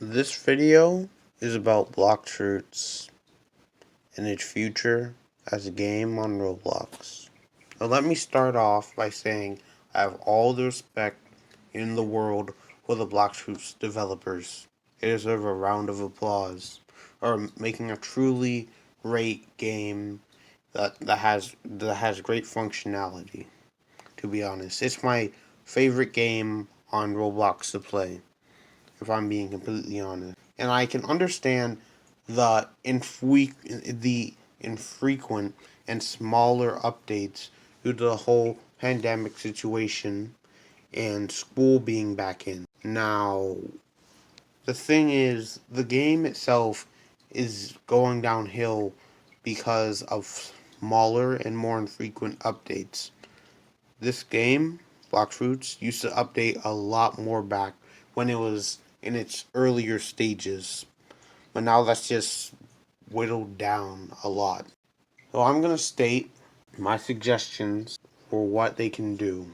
This video is about Blox and its future as a game on Roblox. Now let me start off by saying I have all the respect in the world for the Blox developers. They deserve a round of applause for making a truly great game that has great functionality. To be honest, it's my favorite game on Roblox to play, if I'm being completely honest. And I can understand the infrequent and smaller updates due to the whole pandemic situation and school being back in. Now, the thing is, the game itself is going downhill because of smaller and more infrequent updates. This game, Blox used to update a lot more back when it was in its earlier stages, but now that's just whittled down a lot. So I'm going to state my suggestions for what they can do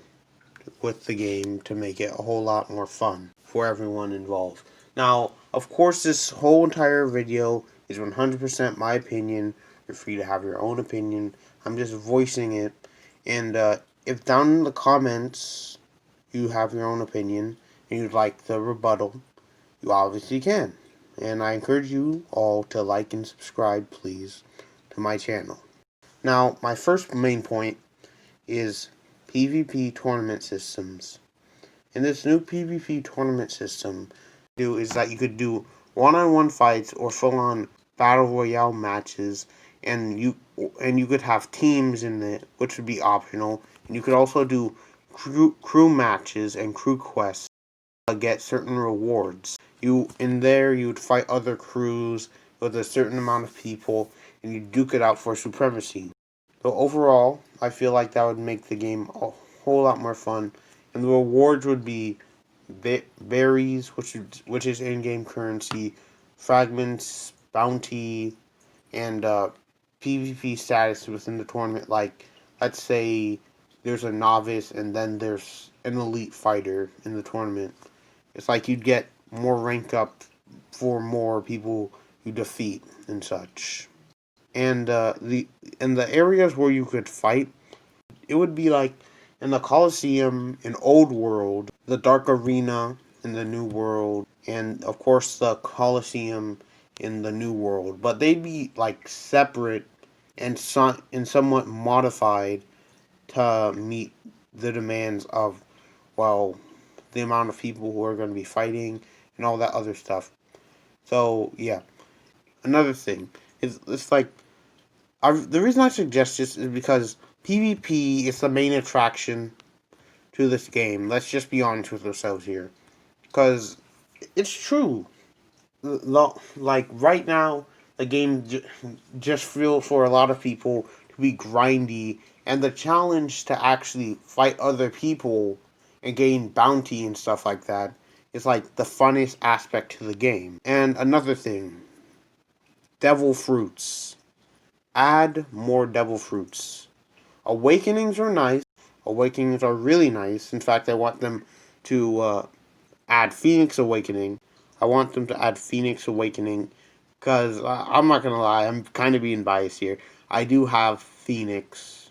with the game to make it a whole lot more fun for everyone involved. Now, of course, this whole entire video is 100% my opinion. You're free to have your own opinion. I'm just voicing it. And if down in the comments you have your own opinion and you'd like the rebuttal, you obviously can. And I encourage you all to like and subscribe, please, to my channel. Now, my first main point is PvP tournament systems. In this new PvP tournament system, is that you could do one-on-one fights or full-on battle royale matches, and you could have teams in it, which would be optional. And you could also do crew matches and crew quests to get certain rewards. You would fight other crews with a certain amount of people, and you duke it out for supremacy. So overall, I feel like that would make the game a whole lot more fun, and the rewards would be berries, which is in-game currency, fragments, bounty, and PvP status within the tournament. Like, let's say there's a novice and then there's an elite fighter in the tournament. It's like you'd get more rank up for more people you defeat and such. And the areas where you could fight, it would be like in the Coliseum in Old World, the Dark Arena in the New World, and of course the Coliseum in the New World. But they'd be like separate and somewhat modified to meet the demands of, well, the amount of people who are going to be fighting and all that other stuff. So yeah, another thing is it's like the reason I suggest this is because PvP is the main attraction to this game. Let's just be honest with ourselves here, because it's true. Like right now, the game just feels for a lot of people to be grindy, and the challenge to actually fight other people and gain bounty and stuff like that is like the funnest aspect to the game. And another thing, devil fruits. Add more devil fruits. Awakenings are nice. Awakenings are really nice. In fact, I want them to add Phoenix Awakening. I want them to add Phoenix Awakening because I'm not going to lie, I'm kind of being biased here. I do have Phoenix.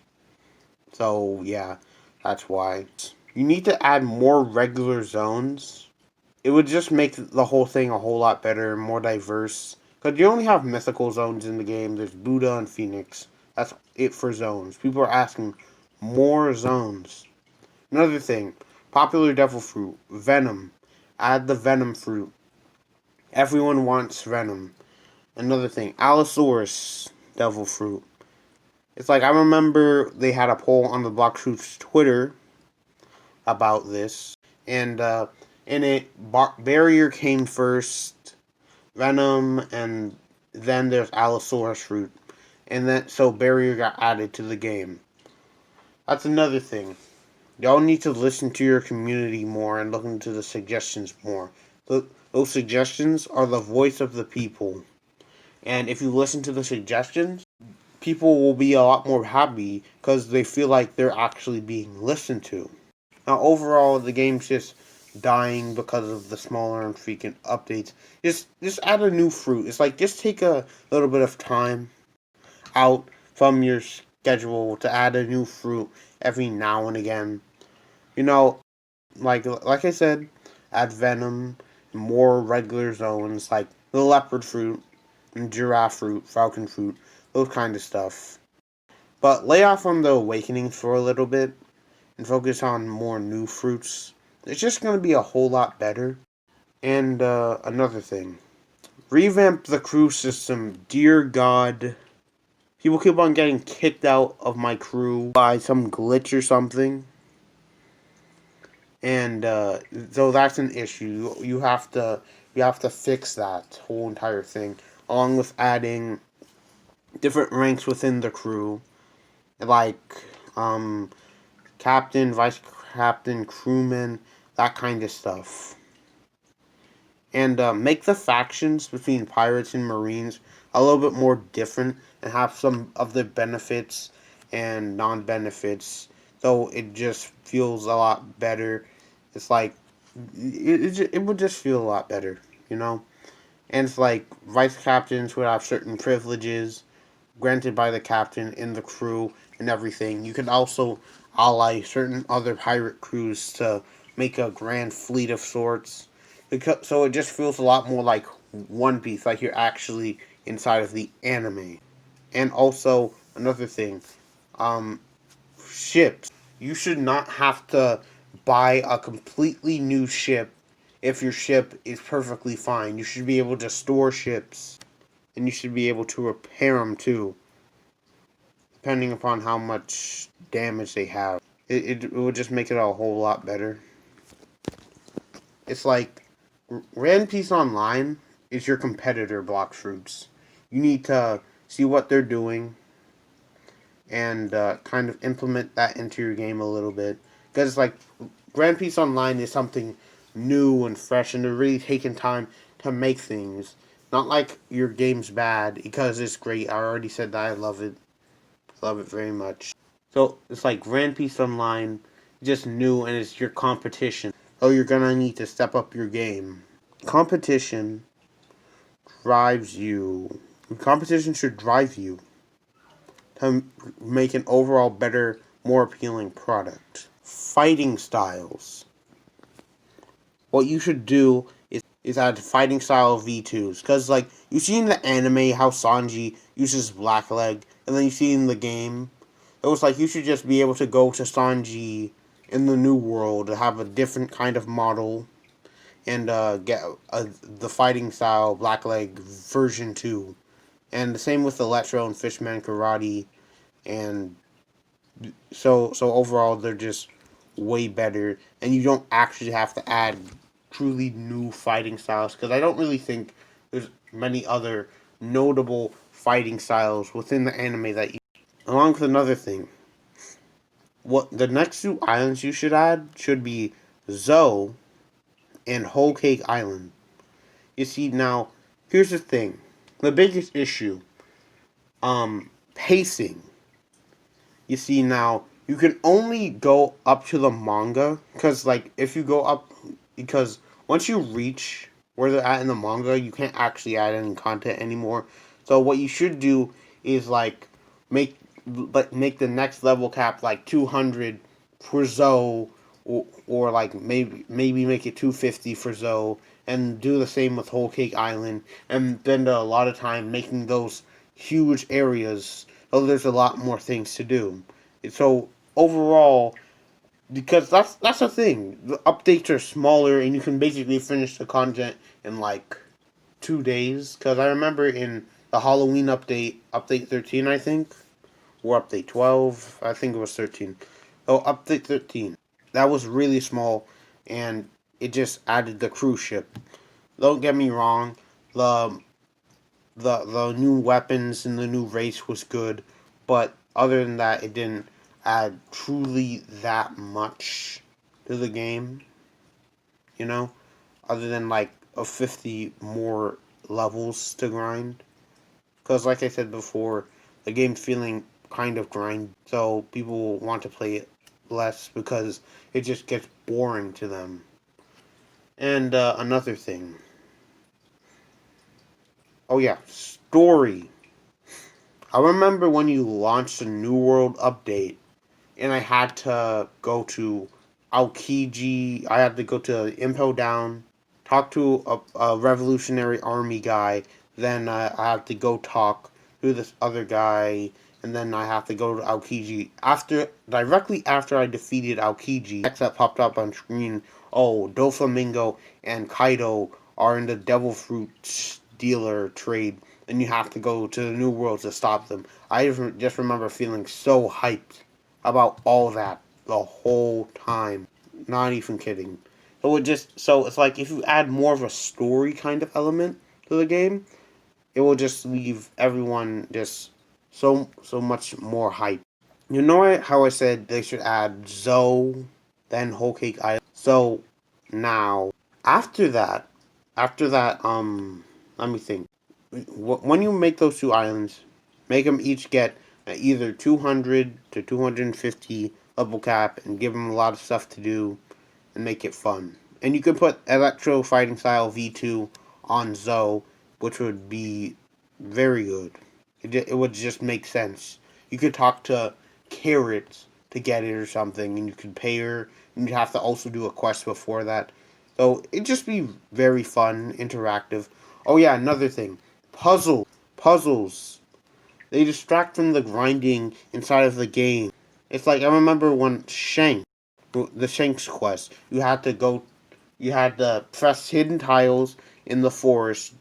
So, yeah, that's why. You need to add more regular zones. It would just make the whole thing a whole lot better, more diverse. Because you only have mythical zones in the game. There's Buddha and Phoenix. That's it for zones. People are asking more zones. Another thing, popular devil fruit, Venom. Add the Venom fruit. Everyone wants Venom. Another thing, Allosaurus devil fruit. It's like I remember they had a poll on the Blox Twitter about this, and in it, Barrier came first, Venom, and then there's Allosaurus fruit, and then so Barrier got added to the game. That's another thing. Y'all need to listen to your community more and look into the suggestions more. Those suggestions are the voice of the people. And if you listen to the suggestions, people will be a lot more happy because they feel like they're actually being listened to. Now, overall, the game's just dying because of the smaller and frequent updates. Just add a new fruit. It's like just take a little bit of time out from your schedule to add a new fruit every now and again. You know, like I said, add venom, more regular zones like the leopard fruit and giraffe fruit, falcon fruit, those kind of stuff. But lay off on the awakenings for a little bit and focus on more new fruits. It's just going to be a whole lot better. And another thing, revamp the crew system. Dear God, people keep on getting kicked out of my crew by some glitch or something. And so that's an issue. You have to fix that whole entire thing, along with adding different ranks within the crew, like um, captain, vice captain, crewman, that kind of stuff. And make the factions between pirates and marines a little bit more different and have some of the benefits and non-benefits, so it just feels a lot better. It's like it would just feel a lot better, you know. And it's like vice captains would have certain privileges granted by the captain in the crew and everything. You can also ally certain other pirate crews to make a grand fleet of sorts. Because, so it just feels a lot more like One Piece, like you're actually inside of the anime. And also another thing, um, ships. You should not have to buy a completely new ship if your ship is perfectly fine. You should be able to store ships, and you should be able to repair them too, depending upon how much damage they have. It would just make it a whole lot better. It's like Rand Peace Online is your competitor, Blox Fruits. You need to see what they're doing and kind of implement that into your game a little bit. Because, like, Grand Peace Online is something new and fresh, and they're really taking time to make things. Not like your game's bad, because it's great. I already said that I love it. Love it very much. So, it's like Grand Peace Online, just new, and it's your competition. So, you're gonna need to step up your game. Competition drives you. Competition should drive you to make an overall better, more appealing product. Fighting styles. What you should do is add fighting style V2s. Because, like, you see in the anime how Sanji uses Blackleg, and then you see in the game, it was like you should just be able to go to Sanji in the new world, have a different kind of model, and get the fighting style Blackleg version 2. And the same with Electro and Fishman Karate, and so overall they're just way better, and you don't actually have to add truly new fighting styles, because I don't really think there's many other notable fighting styles within the anime that you. Along with another thing, what the next two islands you should add should be Zoe and Whole Cake Island. You see, now here's the thing, the biggest issue, pacing. You see, now you can only go up to the manga, because, like, if you go up, because once you reach where they're at in the manga, you can't actually add any content anymore. So what you should do is, like, make make the next level cap like 200 for Zoe, or like maybe make it 250 for Zoe, and do the same with Whole Cake Island, and spend a lot of time making those huge areas. So there's a lot more things to do. So overall, because that's the thing, the updates are smaller, and you can basically finish the content in like 2 days. Because I remember in the Halloween update, update 13, I think, or update 12, I think it was 13. Oh, update 13. That was really small, and it just added the cruise ship. Don't get me wrong, the the new weapons and the new race was good, but other than that, it didn't add truly that much to the game. You know, other than like a 50 more levels to grind. Because, like I said before, the game's feeling kind of grind, so people want to play it less because it just gets boring to them. And another thing. Oh yeah, story. I remember when you launched the New World update, and I had to go to Aokiji. I had to go to Impel Down, talk to a Revolutionary Army guy. Then I have to go talk to this other guy, and then I have to go to Aokiji. Directly after I defeated Aokiji, next that popped up on screen. Oh, Doflamingo and Kaido are in the Devil Fruit dealer trade, and you have to go to the New World to stop them. I just remember feeling so hyped about all that the whole time. Not even kidding. So it's like if you add more of a story kind of element to the game, it will just leave everyone just so much more hype. You know how I said they should add Zoe, then Whole Cake Island. So now after that, let me think. When you make those two islands, make them each get either 200 to 250 level cap and give them a lot of stuff to do and make it fun. And you could put Electro Fighting Style V2 on Zoe, which would be very good. It would just make sense. You could talk to Carrots to get it or something, and you could pay her, and you'd have to also do a quest before that. So it'd just be very fun, interactive. Oh yeah, another thing. Puzzles. They distract from the grinding inside of the game. It's like I remember when the Shank's quest, you had to press hidden tiles in the forest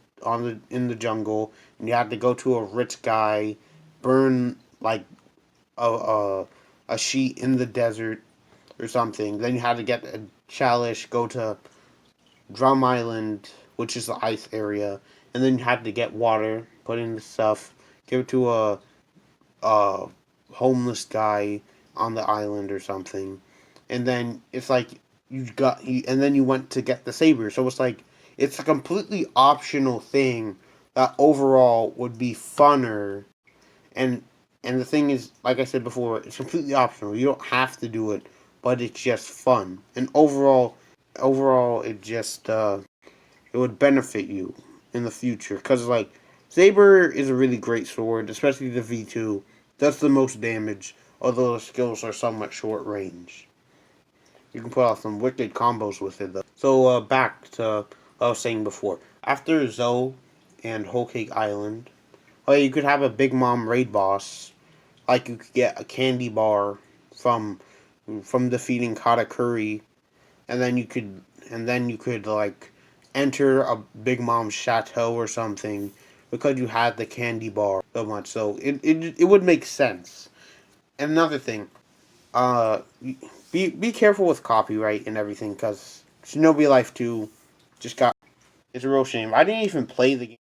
in the jungle, and you had to go to a rich guy, burn like a sheet in the desert or something. Then you had to get a chalice, go to Drum Island, which is the ice area, and then you had to get water, put in the stuff, give it to a homeless guy on the island or something, and then it's like and then you went to get the saber. So it's like it's a completely optional thing that overall would be funner, and the thing is, like I said before, it's completely optional. You don't have to do it, but it's just fun, and overall, it would benefit you in the future because like Saber is a really great sword, especially the V2. Does the most damage, although the skills are somewhat short range. You can put off some wicked combos with it though. So back to what I was saying before. After Zoe and Whole Cake Island, oh yeah, you could have a Big Mom raid boss. Like you could get a candy bar from defeating Katakuri, and then you could like enter a Big Mom's chateau or something because you had the candy bar so much. So it would make sense. And another thing, uh, be careful with copyright and everything because Shinobi Life 2 just got. It's a real shame. I didn't even play the game.